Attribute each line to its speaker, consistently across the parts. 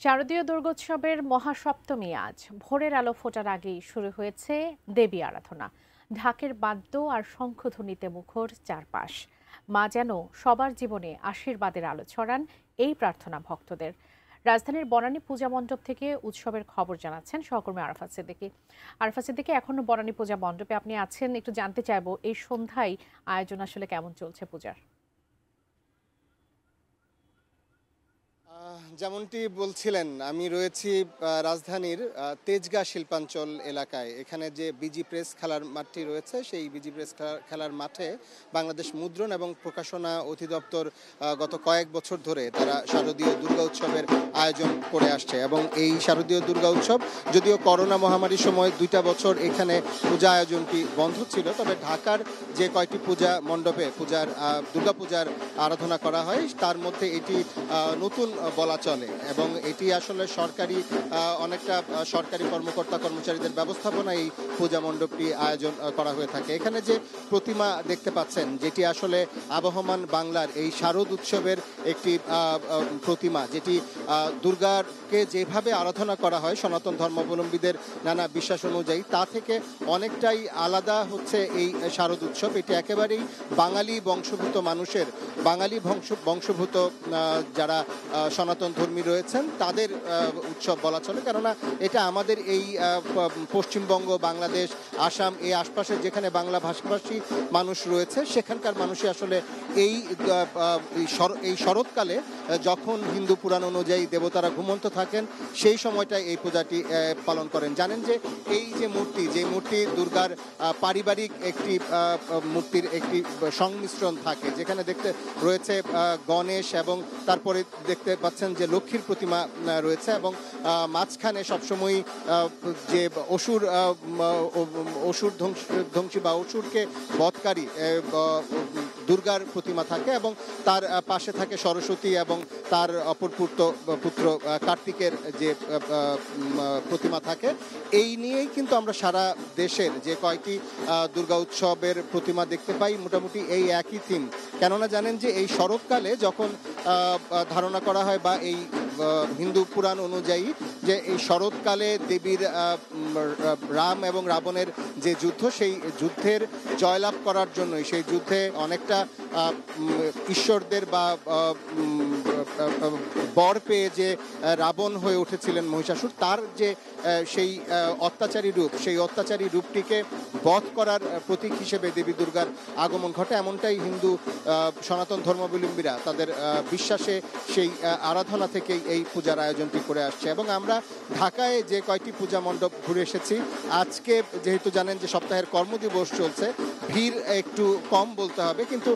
Speaker 1: শারদীয় দুর্গোৎসবের মহাসপ্তমী আজ ভোরের আলো ফোটার আগেই শুরু হয়েছে দেবী আরাধনা। ঢাকের বাদ্য আর শঙ্খধ্বনিতে মুখর চারপাশ। মা যেন সবার জীবনে আশীর্বাদের আলো ছড়ান, এই প্রার্থনা ভক্তদের। রাজধানীর বনানী পূজা মণ্ডপ থেকে উৎসবের খবর জানাচ্ছেন সহকর্মী আরাফাত সিদ্দিকী। আরাফাত সিদ্দিকী, এখনো বনানী পূজা মণ্ডপে আপনি আছেন, একটু জানতে চাইবো এই সন্ধ্যায় আয়োজন আসলে কেমন চলছে পূজার?
Speaker 2: যেমনটি বলছিলেন, আমি রয়েছি রাজধানীর তেজগাঁ শিল্পাঞ্চল এলাকায়। এখানে যে বিজি প্রেস খেলার মাঠটি রয়েছে, সেই বিজি প্রেস খেলার মাঠে বাংলাদেশ মুদ্রণ এবং প্রকাশনা অধিদপ্তর গত কয়েক বছর ধরে তারা শারদীয় দুর্গা উৎসবের আয়োজন করে আসছে। এবং এই শারদীয় দুর্গা উৎসব যদিও করোনা মহামারীর সময় 2টা বছর এখানে পূজা আয়োজনটি বন্ধ ছিল, তবে ঢাকার যে কয়টি পূজা মণ্ডপে দুর্গা পূজার আরাধনা করা হয় তার মধ্যে এটি নতুন বলা চলে। এবং এটি আসলে অনেকটা সরকারি কর্মকর্তা কর্মচারীদের ব্যবস্থাপনায় এই পূজা মণ্ডপটি আয়োজন করা হয়ে থাকে। এখানে যে প্রতিমা দেখতে পাচ্ছেন, যেটি আসলে আবহমান বাংলার এই শারদ উৎসবের একটি প্রতিমা, যেটি দুর্গাকে যেভাবে আরাধনা করা হয় সনাতন ধর্মাবলম্বীদের নানা বিশ্বাস অনুযায়ী, তা থেকে অনেকটাই আলাদা হচ্ছে এই শারদ উৎসব। এটি একেবারেই বাঙালি বংশভূত যারা সনাতন ধর্মী রয়েছেন তাদের উৎসব বলা চলে। কেননা এটা আমাদের এই পশ্চিমবঙ্গ, বাংলাদেশ, আসাম, এই আশপাশের যেখানে বাংলা ভাষাভাষী মানুষ রয়েছে সেখানকার মানুষই আসলে এই শরৎকালে, যখন হিন্দু পুরাণ অনুযায়ী দেবতারা ঘুমন্ত থাকেন, সেই সময়টায় এই পূজাটি পালন করেন। জানেন যে এই যে মূর্তি দুর্গার পারিবারিক একটি মূর্তির একটি সংমিশ্রণ থাকে, যেখানে দেখতে রয়েছে গণেশ এবং তারপরে দেখতে পাচ্ছেন যে লক্ষ্মীর প্রতিমা রয়েছে। এবং মাঝখানে সবসময় যে অসুর ধ্বংসী বা অসুরকে বধকারী দুর্গার প্রতিমা থাকে, এবং তার পাশে থাকে সরস্বতী এবং তার অপর পুত্র কার্তিকের যে প্রতিমা থাকে। এই নিয়েই কিন্তু আমরা সারা দেশের যে কয়টি দুর্গা উৎসবের প্রতিমা দেখতে পাই, মোটামুটি এই একই থিম। কেননা জানেন যে এই শরৎকালে যখন ধারণা করা হয় বা এই হিন্দু পুরাণ অনুযায়ী যে এই শরৎকালে দেবীর রাম এবং রাবণের যে যুদ্ধ, সেই যুদ্ধের জয়লাভ করার জন্যই, সেই যুদ্ধে অনেকটা ঈশ্বরদের বা বর পেয়ে যে রাবণ হয়ে উঠেছিলেন মহিষাসুর, তার যে সেই অত্যাচারী রূপটিকে বধ করার প্রতীক হিসেবে দেবী দুর্গার আগমন ঘটে। এমনটাই হিন্দু সনাতন ধর্মাবলম্বীরা তাদের বিশ্বাসে সেই আরাধনা থেকেই এই পূজার আয়োজনটি করে আসছে। এবং আমরা ঢাকায় যে কয়টি পূজা মণ্ডপ ঘুরে এসেছি, আজকে যেহেতু জানেন যে সপ্তাহের কর্মদিবস চলছে, ভিড় একটু কম বলতে হবে, কিন্তু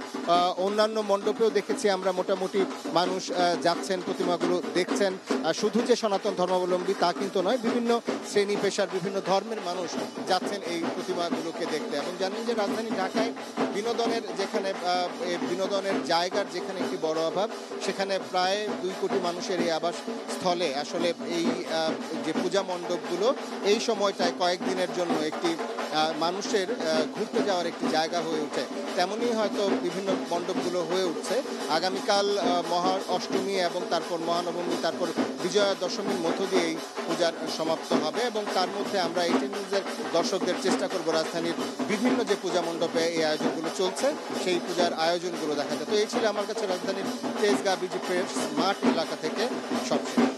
Speaker 2: অন্যান্য মণ্ডপেও দেখেছি আমরা মোটামুটি মানুষ যাচ্ছেন, প্রতিমাগুলো দেখছেন। শুধু যে সনাতন ধর্মাবলম্বী তা কিন্তু নয়, বিভিন্ন শ্রেণী পেশার বিভিন্ন ধর্মের মানুষ যাচ্ছেন এই প্রতিমাগুলোকে দেখতে। এবং জানেন যে রাজধানী ঢাকায় বিনোদনের জায়গার যেখানে একটি বড় অভাব, সেখানে প্রায় 2 কোটি মানুষের এই আবাস স্থলে আসলে এই যে পূজা মণ্ডপগুলো এই সময়টায় কয়েকদিনের জন্য একটি মানুষের ঘুরতে যাওয়ার একটি জায়গা হয়ে ওঠে। তেমনই হয়তো বিভিন্ন মণ্ডপগুলো হয়ে উঠছে। আগামীকাল মহা অষ্টমী এবং তারপর মহানবমী, তারপর বিজয়া দশমীর মধ্য দিয়ে এই পূজার সমাপ্ত হবে। এবং তার মধ্যে আমরা এই নিউজের দর্শকদের চেষ্টা করব রাজধানীর বিভিন্ন যে পূজা মণ্ডপে এই আয়োজনগুলো চলছে সেই পূজার আয়োজনগুলো দেখাতে। তো এই ছিল আমার কাছে রাজধানীর তেজগাঁ বিজি প্রেস মাঠ এলাকা থেকে সবচেয়ে।